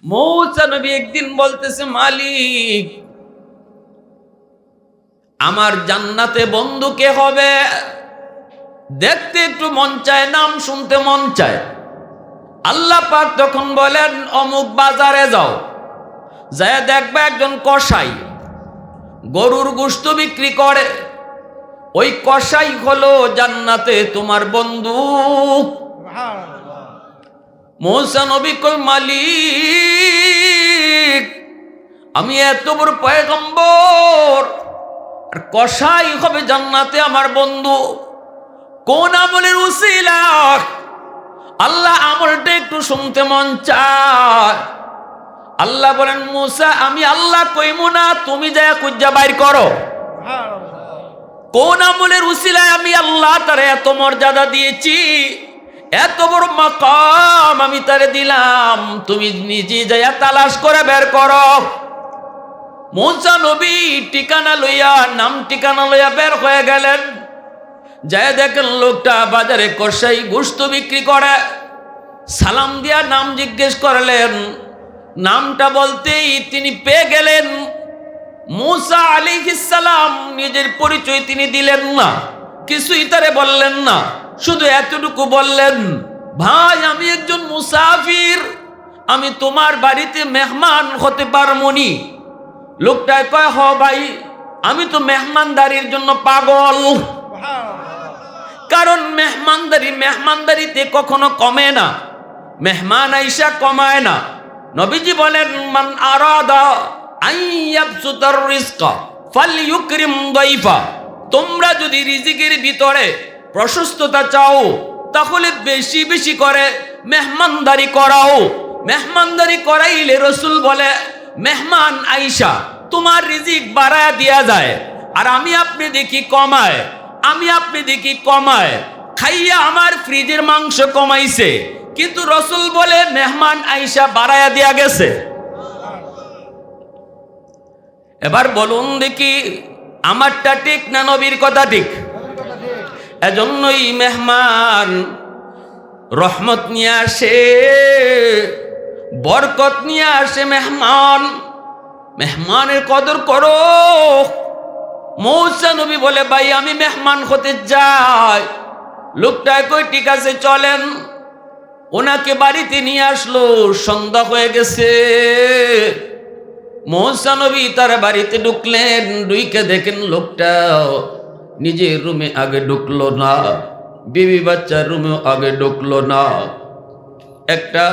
মূসা নবী একদিন বলতেছে, মালিক আমার জান্নাতে বন্ধু কে হবে? দেখতে একটু মন চায়, নাম শুনতে মন চায়। আল্লাহ পাক তখন বলেন, অমুক বাজারে যাও, যায় দেখবে একজন কসাই গরুর গোশত বিক্রি করে। ওই কসাই হলো জান্নাতে তোমার বন্ধু। মূসা নবী কই, মালিক আমি এত বড় পয়গম্বর, আর কসাই হবে জান্নাতে আমার বন্ধু? কোন আমলের উসিলা? আল্লাহ আমলটা একটু শুনতে মন চায়। আল্লাহ বলেন, মূসা আমি আল্লাহ কইমু না, তুমি যায় খুঁজা বাইর করো। কোন আমলের উসিলায় আমি আল্লাহ তারে এত মর্যাদা দিয়েছি, এত বড় মাকাম আমি তারে দিলাম, তুমি নিজে যাইয়া তালাশ করে বের করো। মূসা নবী ঠিকানা লইয়া, নাম ঠিকানা লইয়া বের হয়ে গেলেন। যায় দেখেন লোকটা বাজারে কসাই গোশত বিক্রি করে। সালাম দিয়া নাম জিজ্ঞেস করলেন, নামটা বলতেই তিনি পেয়ে গেলেন। মূসা আলাইহিস সালাম নিজের পরিচয় তিনি দিলেন না, কিছুই তারে বললেন না, শুধু এতটুকু বললেন, ভাই আমি একজন মুসাফির, আমি তোমার বাড়িতে মেহমান হতে পারমনি। লোকটায় কয়, হ ভাই আমি তো মেহমানদারির জন্য পাগল। কারণ মেহমানদারিতে কখনো কমে না, মেহমান আইসা কমায় না। নবীজি বলেন, মান আরাদা আইয়াবসুতার রিজকা ফালইউকরিম দাইফা। তোমরা যদি রিজিকের ভিতরে প্রশস্ততা চাও, তাহলে বেশি বেশি করে মেহমানদারি করাও। মেহমানদারি করাইলে রসুল বলে, মেহমান আইসা তোমার রিজিক বাড়ায়া দিয়া যায়, আর আমি আপনি দেখি কমায়, খাইয়া আমার ফ্রিজের মাংস কমাইছে, কিন্তু রসুল বলে মেহমান আইসা বাড়ায়া দিয়া গেছে। এবার বলুন দেখি, আমারটা ঠিক না নবীর কথা ঠিক? এজন্যই মেহমান রহমত নিয়ে আসে, বরকত নিয়ে আসে। মেহমানের কদর করো। মূসা নবী বলে, ভাই আমি মেহমান হতে যাই। লোকটায় কই, ঠিক আছে চলেন। ওনাকে বাড়িতে নিয়ে আসলো, সন্ধ্যা হয়ে গেছে। মূসা নবী তার বাড়িতে ঢুকলেন, ঢুকে দেখেন লোকটা নিজের রুমে আগে ঢুকলো না, বিবি বাচ্চার রুমেও আগে ঢুকলো না। একটা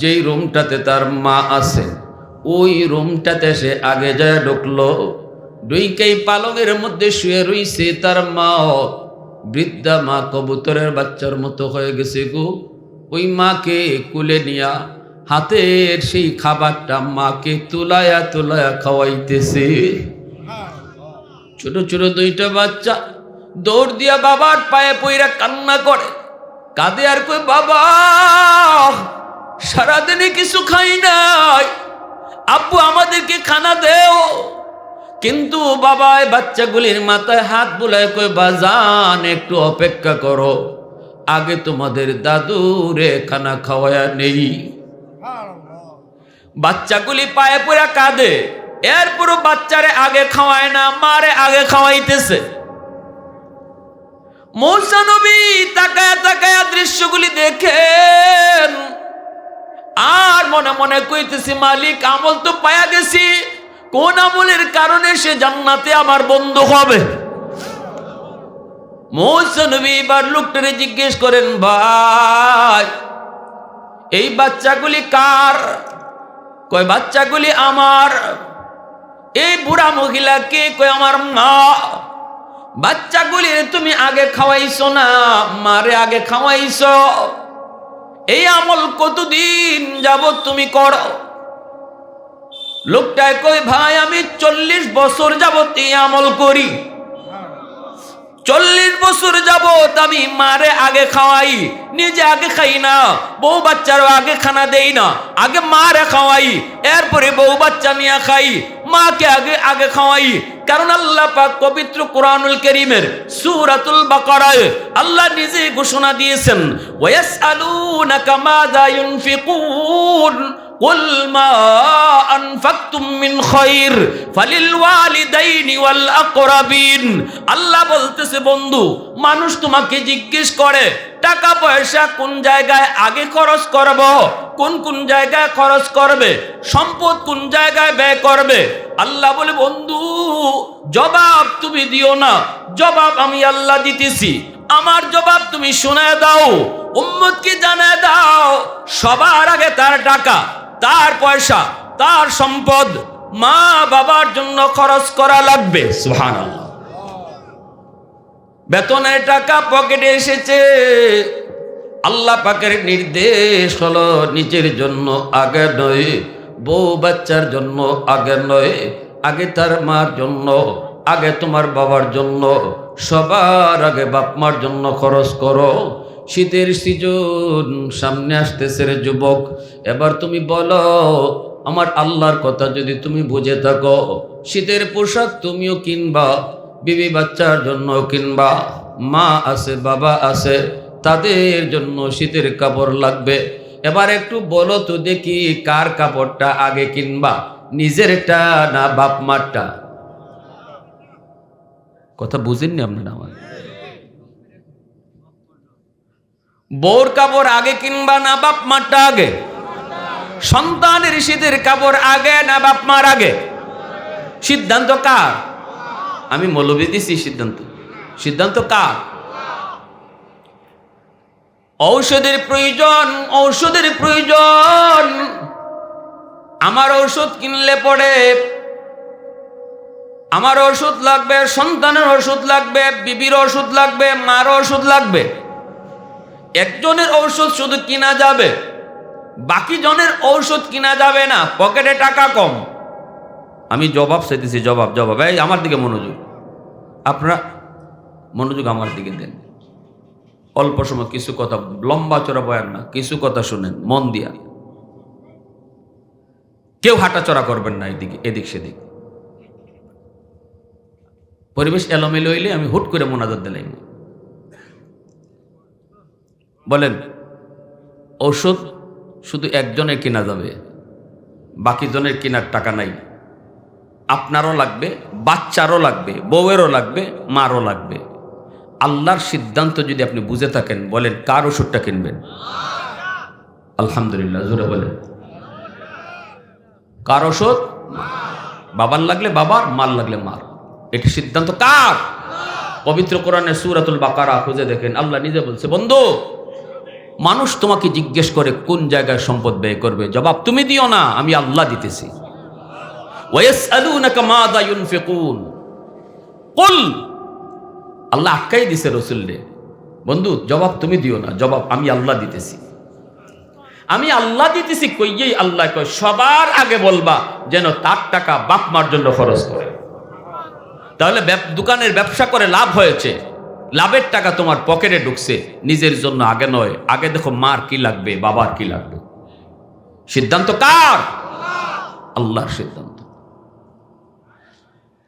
যেই রুমটাতে তার মা আছে, ওই রুমটাতে সে আগে যায় ঢুকলো। ঢুকেই পালঙের মধ্যে শুয়ে রইছে তার মা, বৃদ্ধা মা, কবুতরের বাচ্চার মতো হয়ে গেছে গো। ওই মাকে কুলে নিয়া হাতের সেই খাবারটা মাকে তুলায়া তুলায়া খাওয়াইতেছে। ছোট ছোট দুইটা বাচ্চা দৌড় দিয়া বাবার পায়ে পইরা কান্না করে, কাঁদে আর কই, বাবা সারাদিনে কিছু খাই নাই, আব্বু আমাদেরকে খানা দেও। কিন্তু বাবা বাচ্চাগুলির মাথায় হাত বুলায় কই, বাজান একটু অপেক্ষা করো, আগে তোমাদের দাদুরে খানা খাওয়ায়া নেই। বাচ্চাগুলি পায়ে পড়ে কাঁদে, এরপরও বাচ্চারে আগে খাওয়ায় না, মারে আগে খাওয়াইতেছে। মূসা নবী তাকায়া তাকায়া দৃশ্যগুলি দেখেন, আর মনে মনে কইতেছি, মালিক আমল তো পায়া গেছি, কোন আমলের কারণে সে জান্নাতে আমার বন্ধু হবে? মূসা নবী এবার লোকটারে জিজ্ঞেস করেন, ভাই এই বাচ্চাগুলি কার? কয় বাচ্চাগুলি আমার। এই বুড়া মহিলাকে? কয় আমার মা। বাচ্চাগুলি তুমি আগে খাওয়াইছো না, মারে আগে খাওয়াইছো। এই আমল কতদিন যাবত তুমি করো? লোকটায় কই, ভাই আমি 40 বছর যাবত এই আমল করি। 40 বছর যাবত আমি মারে আগে খাওয়াই, নিজে আগে খাই না, বউ বাচ্চারও আগে খানা দেই না, আগে মারে খাওয়াই, এরপরে বউ বাচ্চা নিয়ে খাই, মাকে আগে আগে খাওয়াই। কারণ আল্লাহ পাক পবিত্র কোরআনুল কারীমের সূরাতুল বাকারায় আল্লাহ নিজে ঘোষণা দিয়েছেন, ওয়াসআলুনাকা মাযা ইউনফিকুন কুল মা আনফাকতুম মিন খায়র ফালিল ওয়ালিদাইনি ওয়াল আকরাবিন। আল্লাহ বলতেছে বন্ধু, মানুষ তোমাকে জিজ্ঞেস করে টাকা পয়সা কোন জায়গায় আগে খরচ করব, কোন কোন জায়গায় খরচ করবে, সম্পদ কোন জায়গায় ব্যয় করবে। আল্লাহ বলে বন্ধু জবাব তুমি দিও না, জবাব আমি আল্লাহ দিতেছি। আমার জবাব তুমি শুনে দাও, উম্মতকে জানায় দাও, সবার আগে তার টাকা, তার পয়সা, তার সম্পদ মা বাবার জন্য খরচ করা লাগবে। সুবহানাল্লাহ। বেতনের টাকা পকেটে এসেছে, আল্লাহ পাকের নির্দেশ হলো নিজের জন্য আগে নয়, বউ বাচ্চার জন্য আগে নয়, আগে তার মার জন্য, আগে তোমার বাবার জন্য, সবার আগে বাপ মার জন্য খরচ করো। শীতের সিজন সামনে আসতেছে রে যুবক, এবার তুমি বলো আমার আল্লাহর কথা যদি তুমি বুঝে থাকো, শীতের পোশাক তুমিও কিনবা, বিবি বাচ্চার জন্য কিনবা, মা আছে বাবা আছে তাদের জন্য শীতের কাপড় লাগবে। এবার একটু বলো তো দেখি কার কাপড়টা আগে কিনবা, নিজেরটা না বাপ মারটা? কথা বুঝেননি আপনারা আমার? বউর কাপড় আগে কিনবা না বাপ মারটা আগে? সন্তানের শীতের কাপড় আগে না বাপ মার আগে? সিদ্ধান্ত কার? আমি মৌলবি দিছি সিদ্ধান্ত, সিদ্ধান্ত কার? ঔষধের প্রয়োজন, ঔষধের প্রয়োজন। আমার ঔষধ কিনলে পড়ে আমার ওষুধ লাগবে, সন্তানের ওষুধ লাগবে, বিবির ওষুধ লাগবে, মার ওষুধ লাগবে। একজনের ঔষধ শুধু কিনা যাবে, বাকি জনের ঔষধ কিনা যাবে না, পকেটে টাকা কম। আমি জবাব চাইতেছি, জবাব জবাব এই আমার দিকে মনোযোগ, আপনারা মনোযোগ আমার দিকে দেন। অল্প সময় কিছু কথা, লম্বা চড়া বয়ান না, কিছু কথা শুনেন মন দিয়া। কেউ হাঁটাচড়া করবেন না এদিকে এদিক সেদিক। পরিবেশ এলোমেলো হইলে আমি হুট করে মোনাজাত দিলাম। বলেন ঔষধ শুধু একজনের কেনা যাবে, বাকি জনের কেনার টাকা নাই। আপনারও লাগবে, বাচ্চারও লাগবে, বউয়েরও লাগবে, মারও লাগবে। আল্লাহর সিদ্ধান্ত যদি আপনি বুঝে থাকেন, বলেন কার ওষুধটা কিনবেন? আলহামদুলিল্লাহ, জোরে বলেন। কার ওষুধ? বাবার লাগলে বাবার, মার লাগলে মার। এটি সিদ্ধান্ত কার? পবিত্র কোরআনের সূরাতুল বাকারা খুঁজে দেখেন, আল্লাহ নিজে বলছে বন্ধু মানুষ তোমাকে জিজ্ঞেস করে কোন জায়গায় সম্পদ ব্যয় করবে, জবাব তুমি দিও না, আমি আল্লাহ দিতেছি। ওয়ায়াসআলুনাকা মাযা ইউনফিকুন কুল, আল্লাহ আটকাই দিছে রাসূলকে, বন্ধু জবাব তুমি দিও না, জবাব আমি আল্লাহ দিতেছি। আমি আল্লাহ দিতেছি কইয়েই আল্লাহ কয় সবার আগে বলবা যেন তার টাকা বাপ মার জন্য খরচ করে। তাহলে দোকানের ব্যবসা করে লাভ হয়েছে, লাভের টাকা তোমার পকেটে ঢুকছে, নিজের জন্য আগে নয়, আগে দেখো মার কি লাগবে, বাবার কি লাগবে। সিদ্ধান্ত কার? আল্লাহর সিদ্ধান্ত।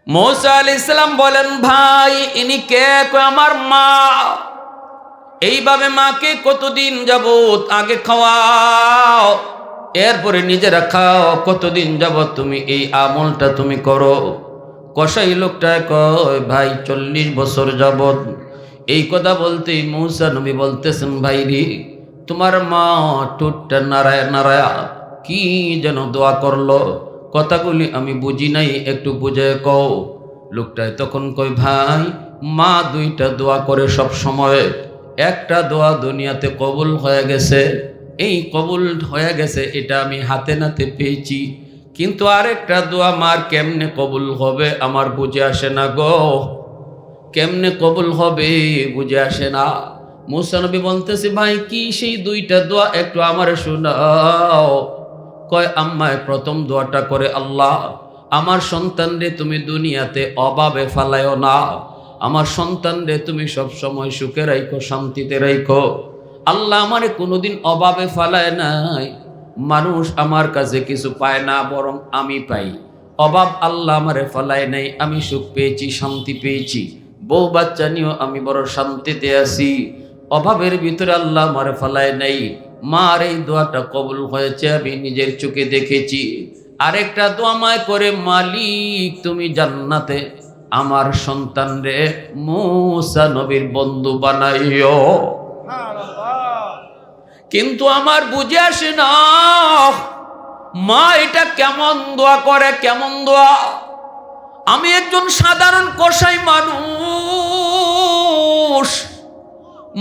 মূসা আলাইহিস সালাম বলেন ভাই ইনি কে? কয় আমার মা। এইভাবে মাকে কতদিন যাবত আগে খাওয়াও, এরপরে নিজেরা খাও, কতদিন যাবত তুমি এই আমলটা তুমি করো? কসাই লোকটা কয় ভাই 40 বছর যাবত। এই কথা বলতেই মূসা নবী বলতেছেন ভাই রে তোমার মা ঠোঁটটা নাড়ায় নাড়ায়া কি যেন দোয়া করলো, কথাগুলি আমি বুঝি নাই, একটু বুঝে কও। লোকটায় তখন কয় ভাই মা দুইটা দোয়া করে সব সময়, একটা দোয়া দুনিয়াতে কবুল হয়ে গেছে, এই কবুল হয়ে গেছে এটা আমি হাতে নাতে পেয়েছি, কিন্তু আরেকটা দোয়া মার কেমনে কবুল হবে আমার বুঝে আসে না গো, কেমনে কবুল হবে বুঝে আসে না। মূসা নবী বলতেছে ভাই কি সেই দুইটা দোয়া একটু আমারে শোনাও। কয় আম্মায় প্রথম দোয়াটা করে আল্লাহ আমার সন্তান রে তুমি দুনিয়াতে অভাবে ফালায়ও না, আমার সন্তান রে তুমি সব সময় সুখে রাখো, শান্তিতে রাখো। আল্লাহ আমারে কোনোদিন অভাবে ফালায় নাই, মানুষ আমার কাছে কিছু পায় না বরং আমি পাই, অভাব আল্লাহ আমারে ফালায় নাই, আমি সুখ পেয়েছি, শান্তি পেয়েছি, বউ বাচ্চা নিয়েও আমি বড় শান্তিতে আছি, অভাবের ভিতরে আল্লাহ আমারে ফালায় নাই। মার এই দোয়াটা কবুল হয়েছে, আমি নিজের চোখে দেখেছি। আরেকটা দোয়া মায় করে, মালিক তুমি জান্নাতে আমার সন্তান রে মুসা নবীর বন্ধু বানাইও। কিন্তু আমার বুঝে আসে না মা এটা কেমন দোয়া করে, কেমন দোয়া। আমি একজন সাধারণ কসাই মানুষ,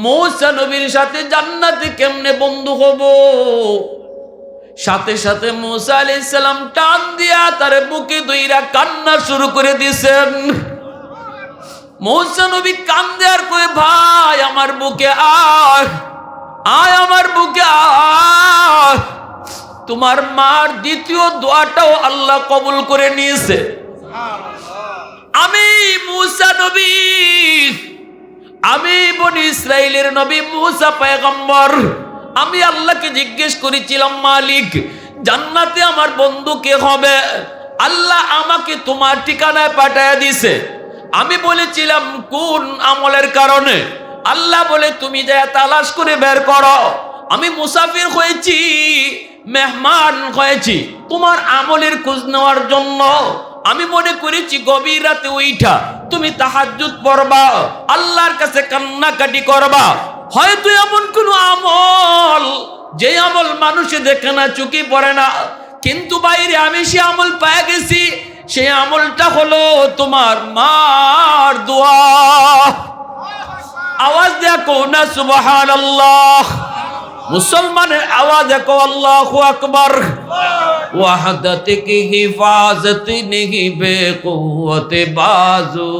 মুসা নবীর সাথে জান্নাতে কেমনে বন্ধু হব? সাথে সাথে মুসা আলাইহিস সালাম টান দিয়া তার বুকে দইরা কান্না শুরু করে দিয়েছেন। মুসা নবী কান্দে আর কই, ভাই আমার বুকে আয়, আয় আমার বুকে আয়। তোমার মার দ্বিতীয় দোয়াটাও আল্লাহ কবুল করে নিয়েছে। আমি মুসা নবী, আমি বনি ইসরাইলের নবী মুসা পয়গম্বর, আমি আল্লাহকে জিজ্ঞেস করেছিলাম, মালিক জান্নাতে আমার বন্ধু কে হবে? আল্লাহ আমাকে তোমার ঠিকানায় পাঠিয়ে দিছে। আমি বলেছিলাম কোন আমলের কারণে? আল্লাহ বলে তুমি যা তালাশ করে বের করো। আমি মুসাফির হয়েছি, মেহমান হয়েছি তোমার আমলের খোঁজ নেওয়ার জন্য। আমি মনে করেছি গভীর রাতে উঠা তুমি তাহাজ্জুদ পড়বা, আল্লাহর কাছে কান্নাকাটি করবা। হয়তো এমন কোন আমল যে আমল মানুষে দেখে না, চোখে পড়ে না, কিন্তু বাইরে আমি সে আমল পেয়ে গেছি। সেই আমলটা হলো তোমার মার দোয়া। আওয়াজ দেখো না সুবহানাল্লাহ। মুসলমানের আওয়াজ দেখো আল্লাহু আকবার। ওয়াহদত কি হিফাজত नहीं बेकुवत बाजू,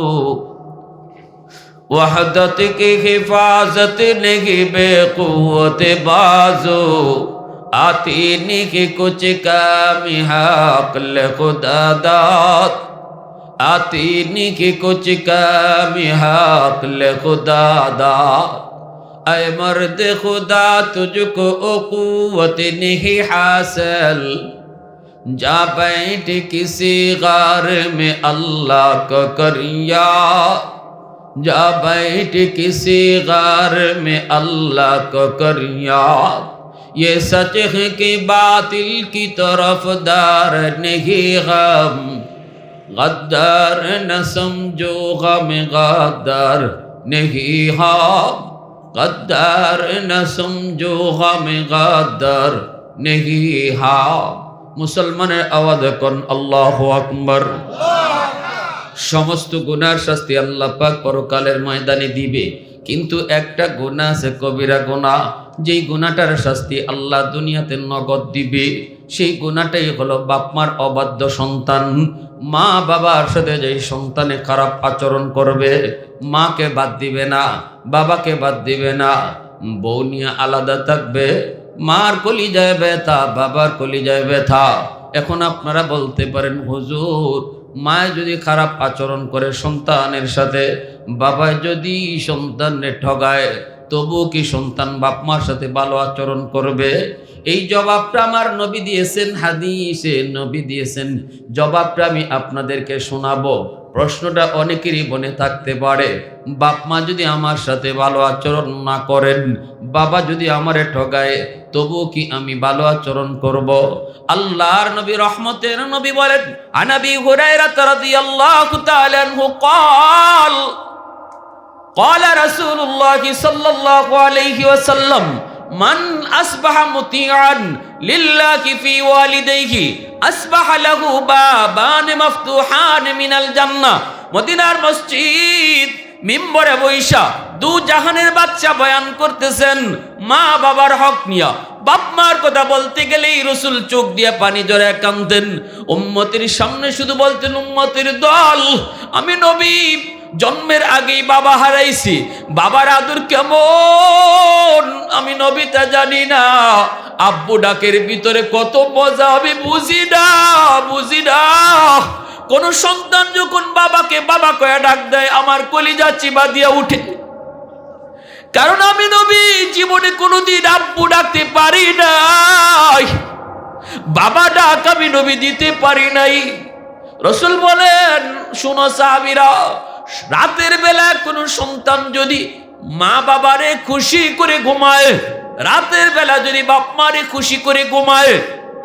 वहदत की हिफाजत नहीं बेकुवत बाजू, आती नहीं कुछ कमी हक़ खुदा दात, आती नहीं कुछ कमी हक़ खुदा दात। ऐ मर्द खुदा तुझको कुव्वत नहीं हासिल, जा बैठ किसी गार में अल्लाह को करिया, जा बैठ किसी गार में अल्लाह को करिया। ये सच है कि बातिल की तरफदार नहीं गम, गद्दार न समझो गम गद्दार नहीं हम, गद्दार न समझो गम गद्दार नहीं हम। মুসলমানের আওয়াজ এখন আল্লাহু আকবার। সমস্ত গুনার শাস্তি আল্লাহ পাক পরকালের ময়দানে দিবে, কিন্তু একটা গুনাহ আছে কবিরা গুনাহ, যেই গুনাহটার শাস্তি আল্লাহ দুনিয়াতে নগদ দিবে। সেই গুনাহটাই হলো বাপ মার অবাধ্য সন্তান। মা বাবার সাথে যেই সন্তানে খারাপ আচরণ করবে, মাকে বাদ দিবে না, বাবাকে বাদ দিবে না, বউ নিয়ে আলাদা থাকবে, মার কলিজায় ব্যথা, বাবার কলিজায় ব্যথা। এখন আপনারা বলতে পারেন, হুজুর মায় যদি খারাপ আচরণ করে সন্তানের সাথে, বাবায় যদি সন্তানের ঠগায়, তবু কি সন্তান বাপ মার সাথে ভালো আচরণ করবে? এই জবাবটা আমার নবী দিয়েছেন, হাদিসে নবী দিয়েছেন। জবাবটা আমি আপনাদেরকে শোনাবো। প্রশ্নটা অনেকেরই মনে থাকতে পারে, বাপ মা যদি আমার সাথে ভালো আচরণ না করেন, বাবা যদি আমারে ঠগায়, তবু কি আমি ভালো আচরণ করব? আল্লাহর নবী রহমতের নবী বলেন, আনাবি হুরায়রা রাদিয়াল্লাহু তাআলা আনহু قال قال رسول الله صلى الله عليه وسلم من أصبح مطيعا لله في والديه أصبح له بابان مفتوحان من الجنة। মদিনার মসজিদ মিম্বরে বৈশা দু জাহানের বাদশা বয়ান করতেছেন মা বাবার হক নিয়া। বাপ মার কথা বলতে গেলেই রসুল চোখ দিয়ে পানি জড়ে কাঁদতেন। উম্মতের সামনে শুধু বলতেন, উম্মতের দল, আমি নবী জন্মের আগেই বাবা হারাইছি, বাবার আদর কেমন আমি নবী তা জানি না। আব্বু ডাকের ভিতরে কত মজা আমি বুঝি না, বুঝি না। কোন সন্তান যখন বাবাকে বাবা কয়ে ডাক দেয়, আমার কলিজা চিবা দিয়া উঠে, কারণ আমি নবী জীবনে কোনোদিন আব্বু ডাকতে পারি নাই, বাবা ডাক আমি নবী দিতে পারি নাই। রসুল বলেন, শুনো সাহাবীরা, রাতের বেলা কোন সন্তান যদি মা বাবারে খুশি করে ঘুমায়, রাতের বেলা যদি বাপ মারে খুশি করে ঘুমায়,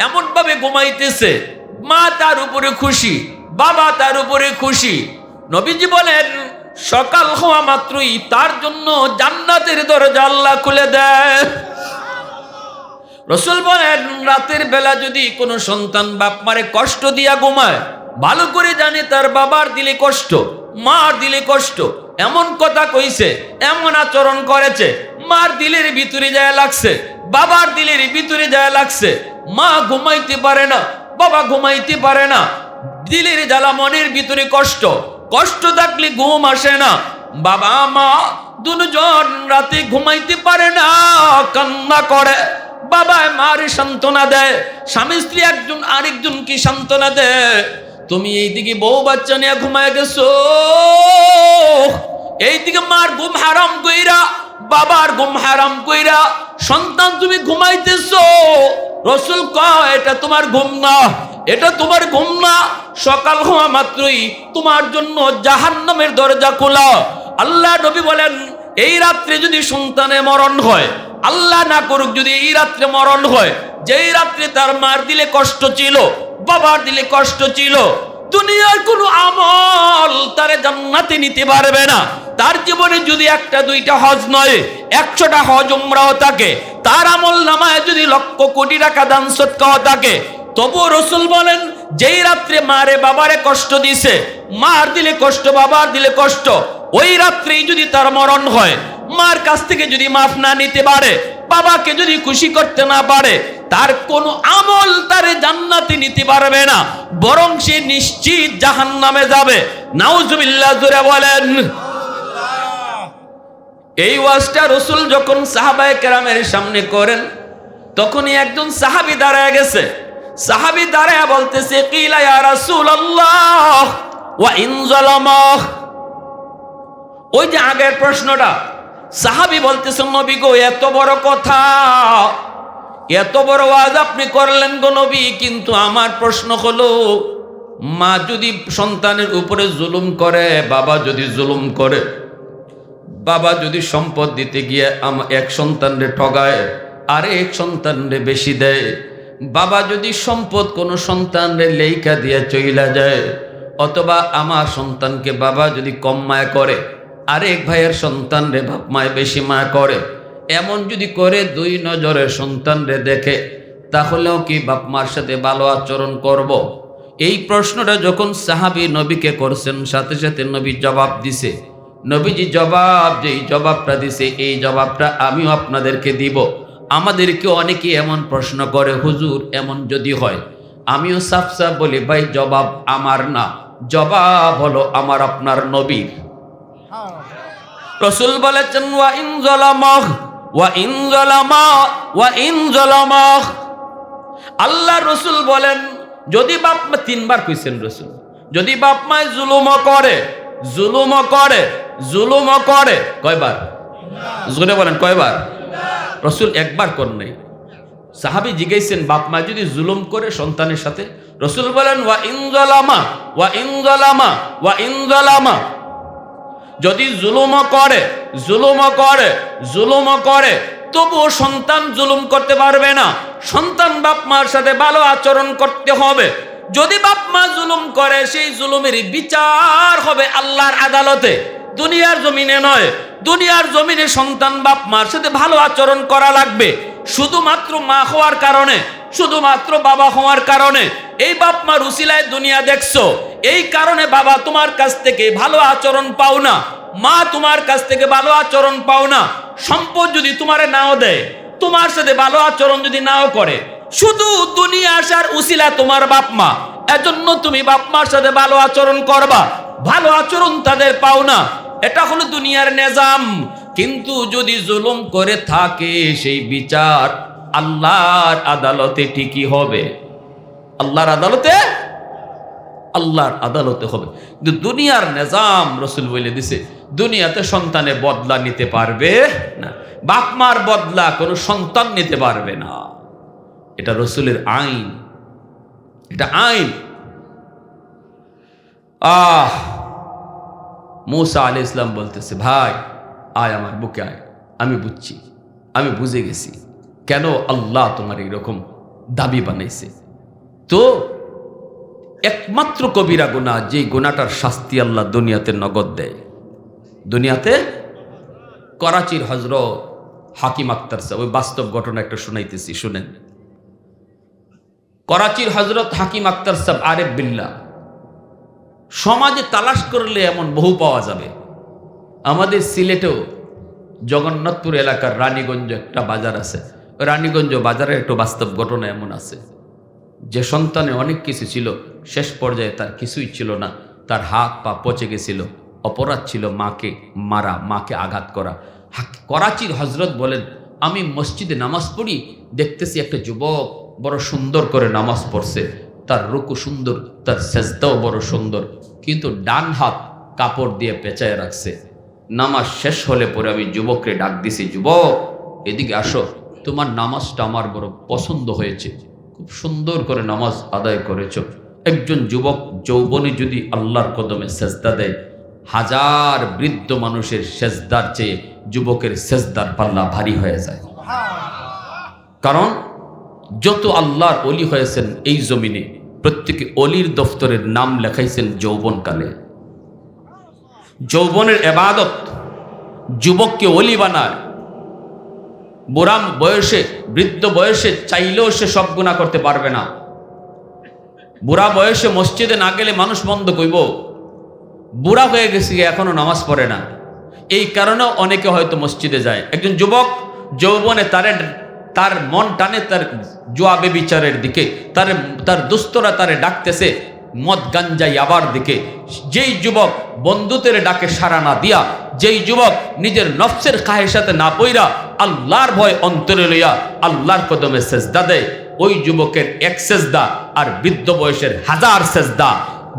এমন ভাবে ঘুমাইতেছে মা তার উপরে খুশি, বাবা তার উপরে খুশি। নবীজি বলেন সকাল হওয়া মাত্রই তার জন্য জান্নাতের দরজা আল্লাহ খুলে দেয়। রাসূল বলেন রাতের বেলা যদি কোনো সন্তান বাপ মারে কষ্ট দিয়া ঘুমায়, ভালো করে জানে তার বাবার দিলে কষ্ট, মার দিলে কষ্ট, এমন কথা কইছে, এমন আচরণ করেছে, মার দিলের ভিতরে যায় লাগছে, বাবার দিলের ভিতরে যায় লাগছে। মা ঘুমাইতে পারে না, বাবা ঘুমাইতে পারে না, দিলের জ্বালা, মনের ভিতরে কষ্ট, কষ্ট থাকলে ঘুম আসে না। বাবা মা দুজন রাতে ঘুমাইতে পারে না, কান্না করে। বাবা মার সান্ত্বনা দেয়, স্বামী স্ত্রী একজন আরেকজনকে সান্ত্বনা দেয়। তুমি এইদিকে বউ বাচ্চা নিয়ে ঘুমায় গেছো, এইদিকে মার ঘুম হারাম কইরা, বাবার ঘুম হারাম কইরা সন্তান তুমি ঘুমাইতেছো। রাসূল কয় এটা তোমার ঘুম না, এটা তোমার ঘুম না। সকাল হওয়া মাত্রই তোমার জন্য জাহান্নামের দরজা খোলা। আল্লাহ নবী বলেন এই রাত্রে যদি সন্তানে মরণ হয়, আল্লাহ না করুক যদি এই রাত্রে মরণ হয়, যেই রাত্রে তার মার দিলে কষ্ট ছিল, বাবার দিলে কষ্ট ছিল, দুনিয়ার কোনো আমল তারে জান্নাতে নিতে পারবে না। তার জীবনে যদি একটা দুইটা হজ নয়, 100টা হজ উমরাও থাকে, তার আমল নামায় যদি লক্ষ কোটি টাকা দান সদকাও থাকে, তবু রাসূল বলেন যেই রাত্রে মারে বাবারে কষ্ট দিছে, মার দিলে কষ্ট, বাবার দিলে কষ্ট, ওই রাত্রেই যদি তার মরণ হয়, মার কাছ থেকে যদি মাফ না নিতে পারে, বাবাকে যদি খুশি করতে না পারে, তার কোনো আমল তারে জান্নাতে নিতে পারবে না, বরং সে নিশ্চিত জাহান্নামে যাবে। নাউজুবিল্লাহ, জোরে বলেন। এই ওয়াজটা রাসূল যখন সাহাবায়ে কেরামের সামনে করেন, তখনই একজন সাহাবী দাঁড়ায় গেছে। সাহাবী দাঁড়ায় বলতেছে কিলা ইয়া রাসূলুল্লাহ ওয়া ইন যালামা। ওই যে আগের প্রশ্নটা, সাহাবী বলতেছেন নবী গো এত বড় কথা, এত বড় ওয়াজ আপনি করলেন গো নবী, কিন্তু আমার প্রশ্ন হলো মা যদি সন্তানের উপরে জুলুম করে, বাবা যদি জুলুম করে, বাবা যদি সম্পদ দিতে গিয়ে এক সন্তানরে ঠগায় আর এক সন্তানরে বেশি দেয়, বাবা যদি সম্পদ কোনো সন্তানরে লেখা দিয়ে চইলা যায়, অথবা আমার সন্তানকে বাবা যদি কম মায়া করে, আরেক ভাইয়ের সন্তানরে বাপ মায় বেশি মায়া করে, এমন যদি করে দুই নজরে সন্তানরে দেখে, তাহলেও কি বাপ মার সাথে ভালো আচরণ করব? এই প্রশ্নটা যখন সাহাবী নবীকে করছেন, সাথে সাথে নবী জবাব দিছে। নবীজি জবাব, যেই জবাবটা দিছে এই জবাবটা আমিও আপনাদেরকে দিব। আমাদেরকে অনেকে এমন প্রশ্ন করে, হুজুর এমন যদি হয়, আমিও সাফ সাফ বলি ভাই জবাব আমার না, জবাব হলো আমার আপনার নবীর। রাসূল বলেছেন ওয়া ইন যালামাহ ওয়া ইন যালামা ওয়া ইন যালামাহ। আল্লাহ রাসূল বলেন যদি বাপ মা, তিনবার কইছেন রাসূল, যদি বাপ মায় জুলুমও করে, জুলুমও করে, জুলুমও করে, কয়বার? জোরে বলেন কয়বার? রাসূল একবার করেন নাই। সাহাবী জিজ্ঞাসেন বাপ মা যদি জুলুম করে সন্তানের সাথে, রাসূল বলেন ওয়া ইন যালামা ওয়া ইন যালামা ওয়া ইন যালামা। যদি জুলুমও করে, জুলুমও করে, জুলুমও করে, তবুও সন্তান জুলুম করতে পারবে না। সন্তান বাপ মার সাথে ভালো আচরণ করতে হবে। যদি বাপ মা জুলুম করে, সেই জুলুমের বিচার হবে আল্লাহর আদালতে, দুনিয়ার জমিনে নয়। দুনিয়ার জমিনে সন্তান বাপ মার সাথে ভালো আচরণ করা লাগবে। শুধুমাত্র মা হওয়ার কারণে, শুধুমাত্র বাবা হওয়ার কারণে এই বাপ মার উসিলায় দুনিয়া দেখছো, এই কারণে বাবা তোমার কাছ থেকে ভালো আচরণ পাও না, মা তোমার কাছ থেকে ভালো আচরণ পাও না। সম্পদ যদি তোমারে নাও দেয়, তোমার সাথে ভালো আচরণ যদি নাও করে, শুধু দুনিয়া আসার উসিলা তোমার বাপ মা, এজন্য তুমি বাপ মার সাথে ভালো আচরণ করবা। ভালো আচরণ তাদের পাও না, এটা হলো দুনিয়ার নিজাম। কিন্তু যদি জুলুম করে থাকে, সেই বিচার আল্লাহর আদালতে ঠিকই হবে। আল্লাহর আদালতে, আল্লাহর আদালতে হবে। কিন্তু দুনিয়ার নিজাম রাসূল বলে দিছে, দুনিয়াতে সন্তানে বদলা নিতে পারবে না, বাপ মার বদলা কোনো সন্তান নিতে পারবে না। এটা রাসূলের আইন, এটা আইন। মূসা আলাইহিস সালাম বলতেছে ভাই আয় আমার বুকে আয়, আমি বুঝছি আমি বুঝে গেছি কেন আল্লাহ তোমার এইরকম দাবি বানাইছে। তো একমাত্র কবিরা গুনাহ, যেই গুনাহটার শাস্তি আল্লাহ দুনিয়াতে নগদ দেয়। দুনিয়াতে করাচির হজরত হাকিম আক্তার সাহেব, ওই বাস্তব ঘটনা একটা শোনাইতেছি, শুনেন। করাচির হজরত হাকিম আক্তার সাহেব আরেফ বিল্লাহ, সমাজে তালাশ করলে এমন বহু পাওয়া যাবে। আমাদের সিলেটেও জগন্নাথপুর এলাকার রানীগঞ্জ একটা বাজার আছে, রানীগঞ্জ বাজারে একটা বাস্তব ঘটনা এমন আছে যে সন্তানে অনেক কিছু ছিল, শেষ পর্যায়ে তার কিছুই ছিল না, তার হাত পা পচে গেছিল। অপরাধ ছিল মাকে মারা, মাকে আঘাত করা। করাচির হজরত বলেন, আমি মসজিদে নামাজ পড়ি, দেখতেছি একটা যুবক বড় সুন্দর করে নামাজ পড়ছে, তার রুকু সুন্দর, তার সেজদাও বড় সুন্দর, কিন্তু ডান হাত কাপড় দিয়ে পেঁচায় রাখছে। নামাজ শেষ হলে পরে আমি যুবককে ডাক দিছি, যুবক এদিকে আসো, তোমার নামাজটা আমার বড় পছন্দ হয়েছে, খুব সুন্দর করে নামাজ আদায় করেছ। একজন যুবক যৌবনে যদি আল্লাহর কদমে সেজদা দেয়, হাজার বৃদ্ধ মানুষের সেজদার চেয়ে যুবকের সেজদার পাল্লা ভারী হয়ে যায়। কারণ যত আল্লাহর অলি হয়েছেন এই জমিনে, প্রত্যেকে অলির দফতরের নাম লেখাইছেন যৌবনকালে। যৌবনের ইবাদত যুবককে অলি বানায়। বুড়া বয়সে, বৃদ্ধ বয়সে চাইলেও সে সব গুনাহ করতে পারবে না। বুড়া বয়সে মসজিদে না গেলে মানুষ বন্ধ কইব, বুড়া হয়ে গেছে এখনো নামাজ পড়ে না। এই কারণেও অনেকে হয়তো মসজিদে যায়। একজন যুবক যৌবনে তার মন টানে তার জুয়া বেবিচারের দিকে, তার দুস্তরা তারে ডাকতেছে মদ গাঞ্জা ইয়াবার দিকে। যেই যুবক বন্ধুদের ডাকে সাড়া না দিয়া, যেই যুবক নিজের নফসের খাহের না পইরা আল্লাহর ভয় অন্তরে লইয়া আল্লাহর কদমে সেজদা দেয়, ওই যুবকের এক সেজদা আর বৃদ্ধ বয়সের হাজার সেজদা,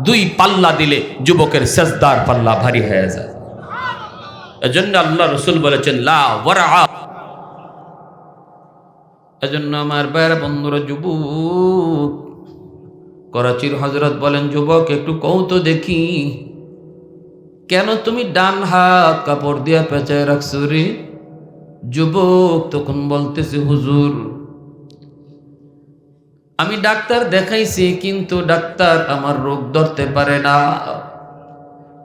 দুই পাল্লা দিলে যুবকের সেজদার পাল্লা ভারী হয়ে যায়। এজন্য আল্লাহ রাসূল বলেছেন লা ওয়ারা। এজন্য আমার ভাইয়েরা বন্ধুরা, যুবক করাচির হজরত বলেন, যুবক একটু কৌতো দেখি, কেন তুমি ডান হাত কাপড় দিয়া পেঁচায় রাখছো রে? যুবক তখন বলতেছে, হুজুর আমি ডাক্তার দেখাইছি, কিন্তু ডাক্তার আমার রোগ ধরতে পারে না।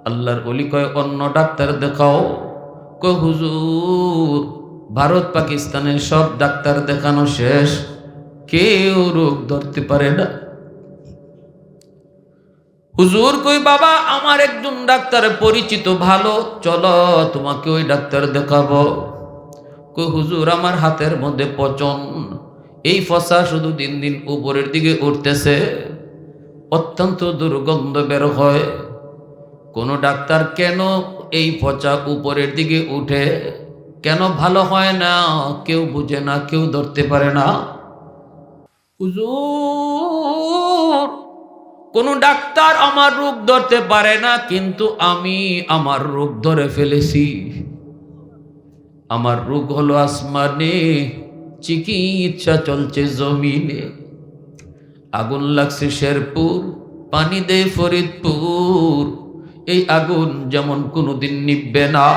আল্লাহর ওলি কয়, অন্য ডাক্তার দেখাও। কয় হুজুর ভারত পাকিস্তানের সব ডাক্তার দেখানো শেষ, কেউ রোগ ধরতে পারে না। হুজুর কই, বাবা আমার একজন ডাক্তার পরিচিত ভালো, চলো তোমাকে ওই ডাক্তার দেখাবো। কই হুজুর আমার হাতের মধ্যে পচন, এই ফসা শুধু দিন দিন উপরের দিকে উঠতেছে, অত্যন্ত দুর্গন্ধ বের হয়। কোন ডাক্তার কেন এই পচা উপরের দিকে উঠে, কেন ভালো হয় না, কেউ বুঝে না, কেউ ধরতে পারে না। হুজুর কোন ডাক্তার আমার রোগ ধরতে পারে না, কিন্তু আমি আমার রোগ ধরে ফেলেছি। আমার রোগ হলো আসমানে, চিকিৎসা চলছে জমিনে। আগুন লাগছে শেরপুর, পানি দে ফরিদপুর, এই আগুন যেমন কোনোদিন নিভবে না।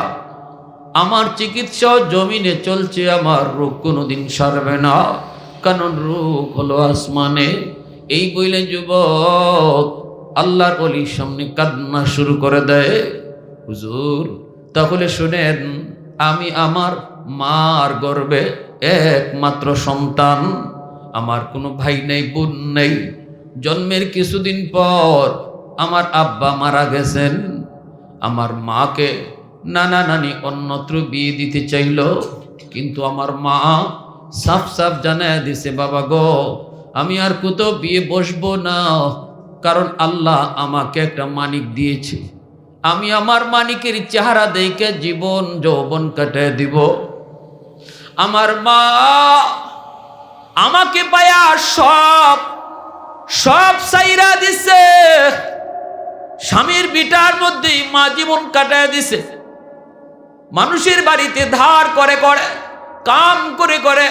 আমার চিকিৎসা জমিনে চলছে, আমার রোগ কোনোদিন সারবে না, কারণ রোগ হলো আসমানে। এই বইলে যুবক আল্লাহর ওলির সামনে কান্না শুরু করে দেয়। হুজুর তাহলে শুনেন, আমি আমার মার গর্ভে একমাত্র সন্তান, আমার কোনো ভাই নেই, বোন নেই। জন্মের কিছুদিন পর আমার আব্বা মারা গেছেন। আমার মাকে নানা নানি অন্যত্র বিয়ে দিতে চাইল, কিন্তু আমার মা সাফ সাফ জানায় দিছে, বাবা গো আমি আর কোথাও বিয়ে বসবো না, কারণ আল্লাহ আমাকে একটা মানিক দিয়েছে, আমি আমার মানিকের চেহারা দেখে জীবন যৌবন কাটিয়ে দিব। আমার মা আমাকে পায়া সব সাইরা দিছে, স্বামীর বিটার মধ্যেই মা জীবন কাটায় দিছে। মানুষের বাড়িতে ধার করে করে, কাম করে করে,